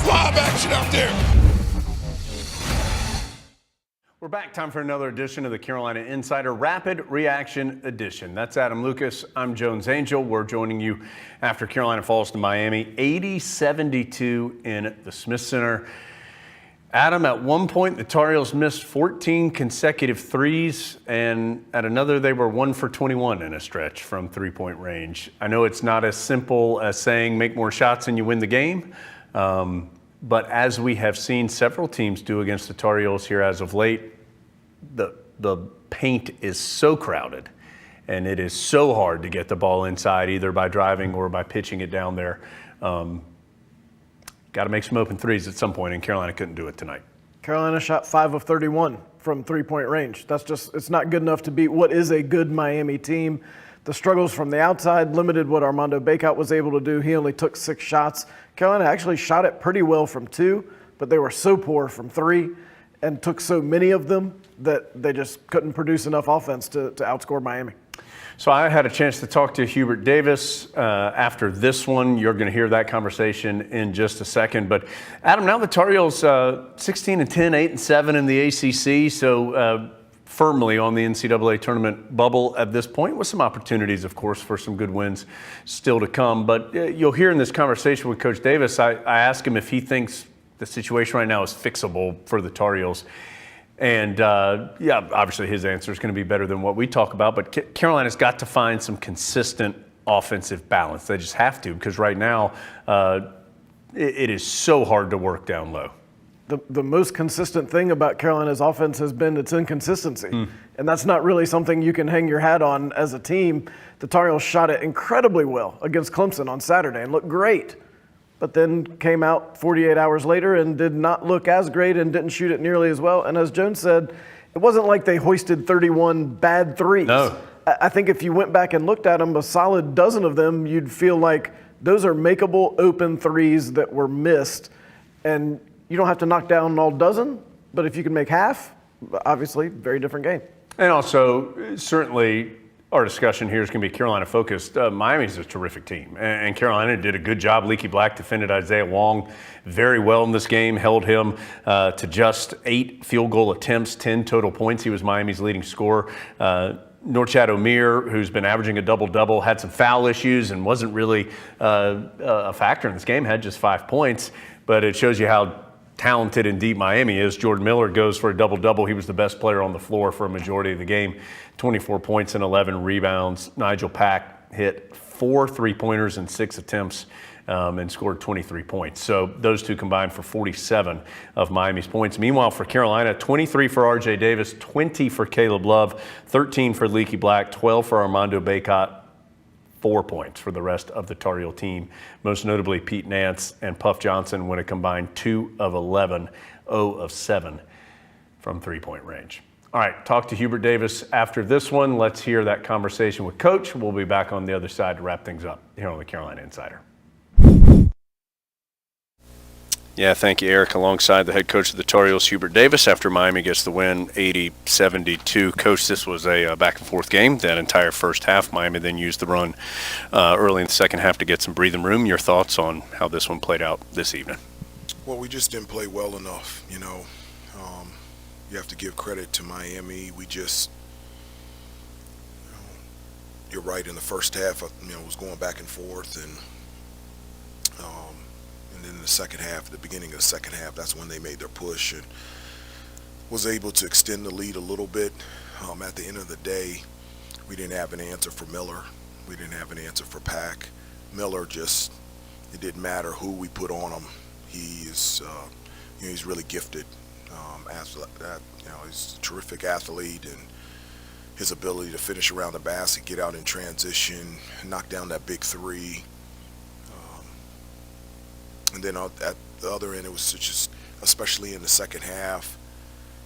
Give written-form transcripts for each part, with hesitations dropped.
mob action out there. We're back. Time for another edition of the Carolina Insider Rapid Reaction Edition. That's Adam Lucas. I'm Jones Angell. We're joining you after Carolina falls to Miami, 80-72 in the Smith Center. Adam, at one point, the Tar Heels missed 14 consecutive threes, and at another, they were 1 for 21 in a stretch from three-point range. I know it's not as simple as saying make more shots and you win the game, but as we have seen several teams do against the Tar Heels here as of late, the paint is so crowded, and it is so hard to get the ball inside either by driving or by pitching it down there. Got to make some open threes at some point, and Carolina couldn't do it tonight. Carolina shot 5 of 31 from three-point range. It's not good enough to beat what is a good Miami team. The struggles from the outside limited what Armando Bacot was able to do. He only took 6 shots. Carolina actually shot it pretty well from 2, but they were so poor from 3 and took so many of them that they just couldn't produce enough offense to outscore Miami. So I had a chance to talk to Hubert Davis after this one. You're going to hear that conversation in just a second. But Adam, now the Tar Heels 16-10, 8-7 in the ACC, so firmly on the NCAA tournament bubble at this point, with some opportunities, of course, for some good wins still to come. But you'll hear in this conversation with Coach Davis, I asked him if he thinks the situation right now is fixable for the Tar Heels. And, yeah, obviously his answer is going to be better than what we talk about. But Carolina's got to find some consistent offensive balance. They just have to, because right now it is so hard to work down low. The most consistent thing about Carolina's offense has been its inconsistency. And that's not really something you can hang your hat on as a team. The Tar Heels shot it incredibly well against Clemson on Saturday and looked great, but then came out 48 hours later and did not look as great and didn't shoot it nearly as well. And as Jones said, it wasn't like they hoisted 31 bad threes. No. I think if you went back and looked at them, a solid dozen of them, you'd feel like those are makeable open threes that were missed. And you don't have to knock down all dozen, but if you can make half, obviously, very different game. And also, certainly, our discussion here is going to be Carolina focused. Miami's a terrific team, and Carolina did a good job. Leaky Black defended Isaiah Wong very well in this game, held him to just 8 field goal attempts, 10 total points. He was Miami's leading scorer. Norchad Omier, who's been averaging a double-double, had some foul issues and wasn't really a factor in this game, had just 5 points. But it shows you how talented and deep Miami is. Jordan Miller goes for a double-double. He was the best player on the floor for a majority of the game. 24 points and 11 rebounds. Nigel Pack hit 4 3-pointers in 6 attempts and scored 23 points. So those two combined for 47 of Miami's points. Meanwhile, for Carolina, 23 for R.J. Davis, 20 for Caleb Love, 13 for Leaky Black, 12 for Armando Bacot, 4 points for the rest of the Tar Heel team, most notably Pete Nance and Puff Johnson when a combined 2 of 11, 0 of 7 from three-point range. All right, talk to Hubert Davis after this one. Let's hear that conversation with Coach. We'll be back on the other side to wrap things up here on the Carolina Insider. Yeah, thank you, Eric. Alongside the head coach of the Tar Heels, Hubert Davis, after Miami gets the win, 80-72. Coach, this was a back-and-forth game. That entire first half, Miami then used the run early in the second half to get some breathing room. Your thoughts on how this one played out this evening? Well, we just didn't play well enough, you know. You have to give credit to Miami. We just, you're right, in the first half, it was going back and forth, and then in the second half, the beginning of the second half, that's when they made their push and was able to extend the lead a little bit. At the end of the day, we didn't have an answer for Miller. We didn't have an answer for Pack. Miller just, it didn't matter who we put on him. He's really gifted. He's a terrific athlete, and his ability to finish around the basket, get out in transition, knock down that big three. And then at the other end, it was just, especially in the second half,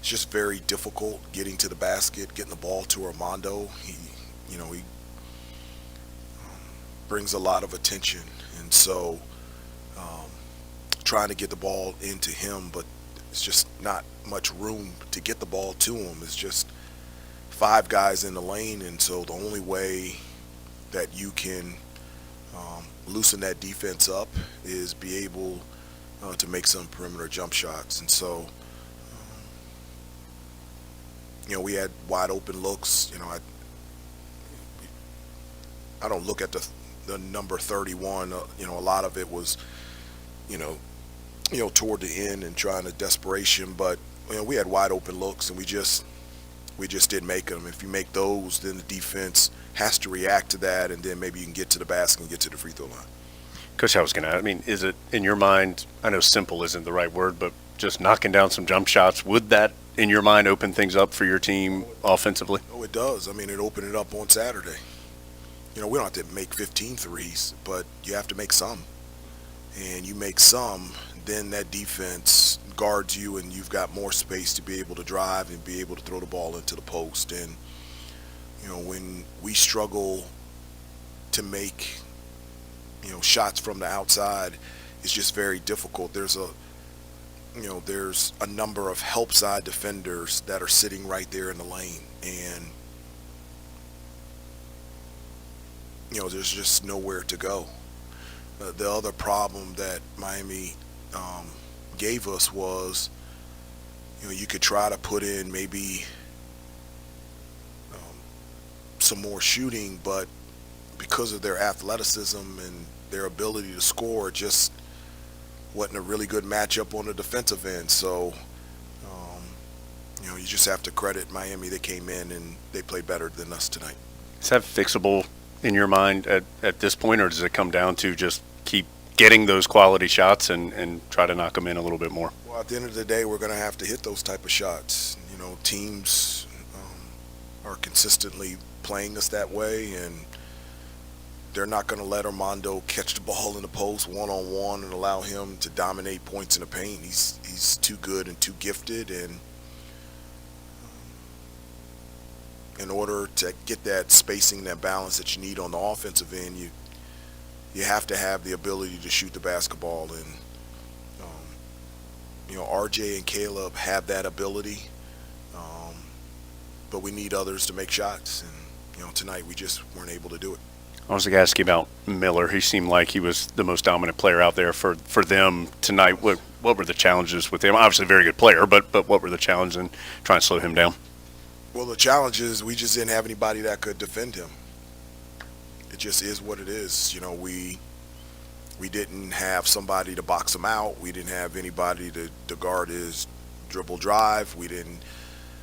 it's just very difficult getting to the basket, getting the ball to Armando. He brings a lot of attention, and so trying to get the ball into him, but it's just not much room to get the ball to him. It's just 5 guys in the lane, and so the only way that you can loosen that defense up is be able to make some perimeter jump shots. And so, we had wide open looks. I don't look at the number 31. A lot of it was, toward the end and trying to desperation. But we had wide open looks, and we just didn't make them. If you make those, then the defense has to react to that, and then maybe you can get to the basket and get to the free throw line. Coach, I was going to ask, is it in your mind, I know simple isn't the right word, but just knocking down some jump shots, would that, in your mind, open things up for your team offensively? Oh, it does. It opened it up on Saturday. We don't have to make 15 threes, but you have to make some. And you make some, then that defense guards you, and you've got more space to be able to drive and be able to throw the ball into the post. And, when we struggle to make shots from the outside, is just very difficult. There's a number of help side defenders that are sitting right there in the lane, and there's just nowhere to go. The other problem that Miami gave us was, you could try to put in maybe some more shooting, but because of their athleticism and their ability to score, just wasn't a really good matchup on the defensive end. So, you just have to credit Miami. They came in and they played better than us tonight. Is that fixable in your mind at this point, or does it come down to just keep getting those quality shots and try to knock them in a little bit more? Well, at the end of the day, we're going to have to hit those type of shots. Teams are consistently playing us that way, and they're not going to let Armando catch the ball in the post one-on-one and allow him to dominate points in the paint. He's too good and too gifted, and in order to get that spacing, that balance that you need on the offensive end, you have to have the ability to shoot the basketball. And RJ and Caleb have that ability, but we need others to make shots, and tonight we just weren't able to do it. I was going to ask you about Miller. He seemed like he was the most dominant player out there for them tonight. What were the challenges with him? Obviously a very good player, but what were the challenges in trying to slow him down? Well, the challenge is we just didn't have anybody that could defend him. It just is what it is. We didn't have somebody to box him out. We didn't have anybody to guard his dribble drive. We didn't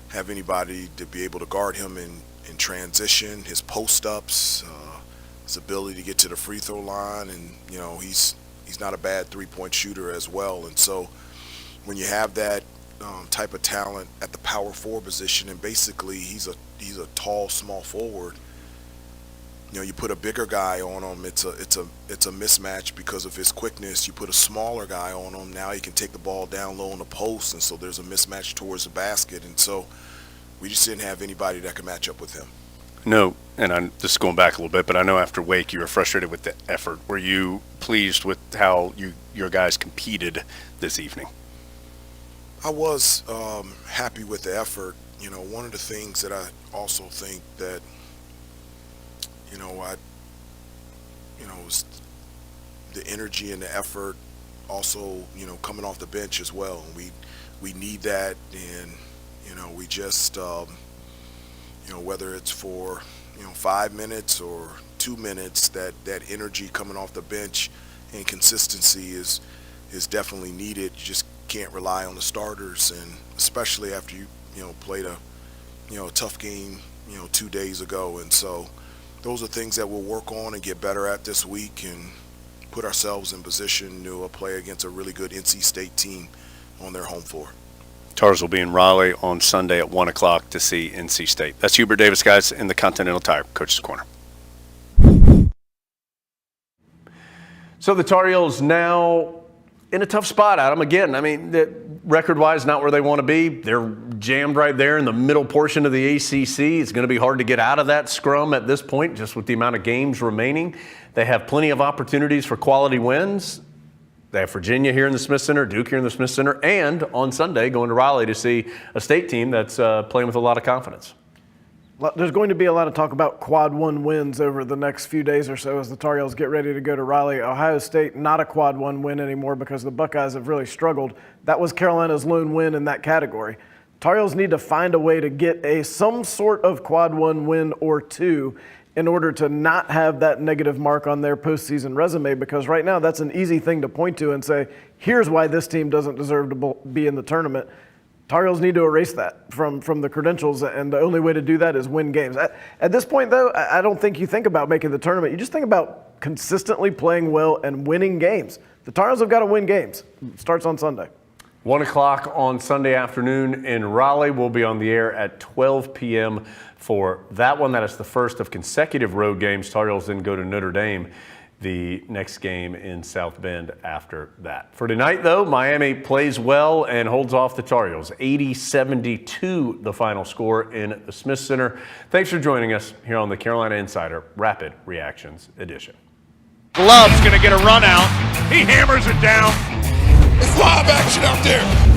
have anybody to be able to guard him in transition, his post-ups, his ability to get to the free throw line. And, he's not a bad three-point shooter as well. And so when you have that type of talent at the power forward position, and basically he's a tall, small forward, you put a bigger guy on him, it's a mismatch because of his quickness. You put a smaller guy on him, now he can take the ball down low on the post, and so there's a mismatch towards the basket. And so we just didn't have anybody that could match up with him. No, and I'm just going back a little bit, but I know after Wake you were frustrated with the effort. Were you pleased with how your guys competed this evening? I was happy with the effort. One of the things that I also think that was the energy and the effort, also coming off the bench as well. And we need that, and we just whether it's for 5 minutes or 2 minutes, that energy coming off the bench and consistency is definitely needed. You just can't rely on the starters, and especially after you played a tough game 2 days ago. And so those are things that we'll work on and get better at this week, and put ourselves in position to play against a really good NC State team on their home floor. Tars will be in Raleigh on Sunday at 1 o'clock to see NC State. That's Hubert Davis, guys, in the Continental Tire Coach's Corner. So the Tar Heels now in a tough spot, Adam. Again, record-wise, not where they want to be. They're jammed right there in the middle portion of the ACC. It's going to be hard to get out of that scrum at this point, just with the amount of games remaining. They have plenty of opportunities for quality wins. They have Virginia here in the Smith Center, Duke here in the Smith Center, and on Sunday going to Raleigh to see a state team that's playing with a lot of confidence. There's going to be a lot of talk about quad one wins over the next few days or so as the Tar Heels get ready to go to Raleigh. Ohio State, not a quad one win anymore because the Buckeyes have really struggled. That was Carolina's lone win in that category. Tar Heels need to find a way to get some sort of quad one win or two in order to not have that negative mark on their postseason resume, because right now that's an easy thing to point to and say, here's why this team doesn't deserve to be in the tournament. Tar Heels need to erase that from the credentials, and the only way to do that is win games. At this point, though, I don't think you think about making the tournament. You just think about consistently playing well and winning games. The Tar Heels have got to win games. It starts on Sunday. 1 o'clock on Sunday afternoon in Raleigh. We'll be on the air at 12 p.m. for that one. That is the first of consecutive road games. Tar Heels then go to Notre Dame, the next game in South Bend after that. For tonight, though, Miami plays well and holds off the Tar Heels. 80-72 the final score in the Smith Center. Thanks for joining us here on the Carolina Insider Rapid Reactions Edition. Love's going to get a run out. He hammers it down. It's live action out there.